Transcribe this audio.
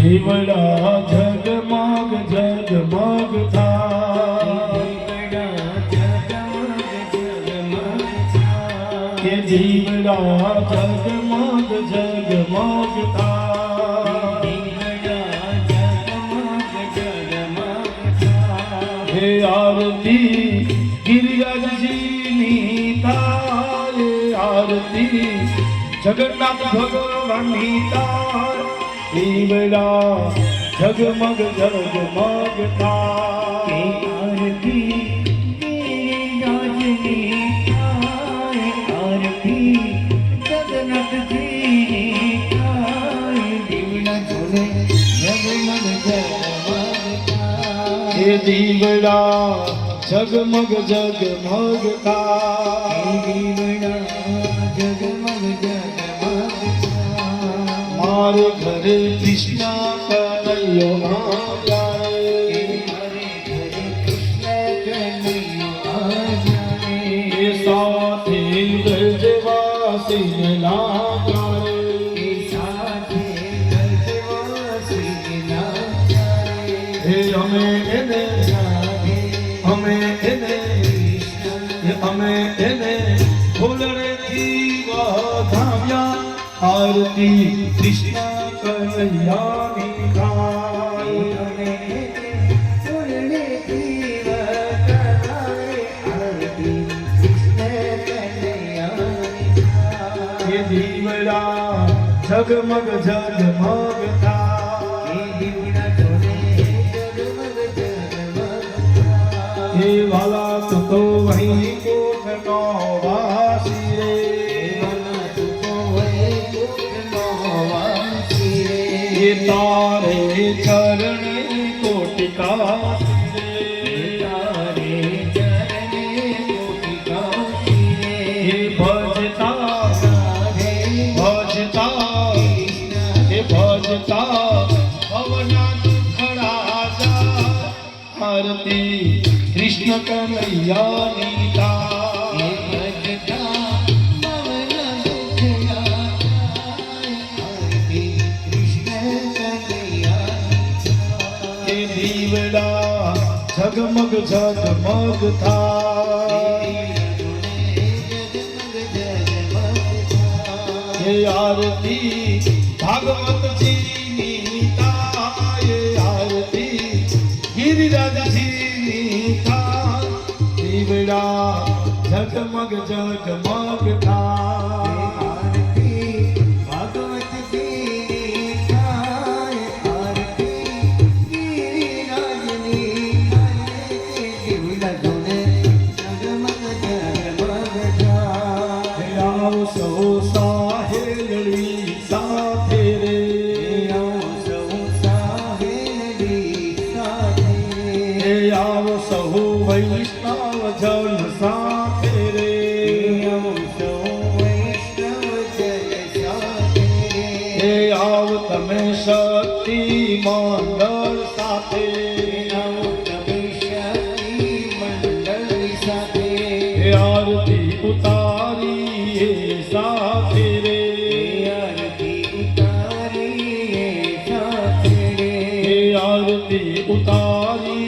દીવડા જગમગ જગમગ થાય કે દીવડા જગમગ જગમગ થાય હે આરતી ગિરિરાજજીની થાય આરતી જગન્નાથ ભગવાનની થાય દીવડા જગમગ જગમગ થાય આરતી ગિરિરાજની થાય આરતી જગન્નાથજીની થાય દીવડા ઝૂલે જગમગ જગમગ થાય હે દીવડા જગમગ જગમગ થાય દીવડા જગમગ જગમગ મારે ઘરે કૃષ્ણ કનૈયો આવ્યા એ સાથે વ્રજવાસી હે અમે એને ફૂલડેથી વધાવ્યા આરતી કૃષ્ણ કનૈયાની થાય હે દીવડા જગમગ જગમગ થાય હે વાલા તું તો વહી કોઠનો વાસી રે ये तारे चरण कोटिका तारे चरण कोटिका हे भजता भजता हे भजता भवना खड़ा आरती कृष्ण कन्हैयानी हे भजता દીવડા જગમગ જગમગ થાય હે આરતી ભાગવતજીની થાય આરતી ગિરિરાજજીની થાય દીવડા જગમગ જગમગ થાય સૌ સાહેલડી સાથે રે સૌ સાહેલડી સાથે આવો સહુ વૈષ્ણવ જન સાથે રે સૌ વૈષ્ણવ જન સાથે આવ તમે શક્તિ મંડળ સાથે તમે શક્તિ મંડળ સાથે આરતી ઉતારી સાથે રે આરતી ઉતારી સાથે આરતી ઉતારી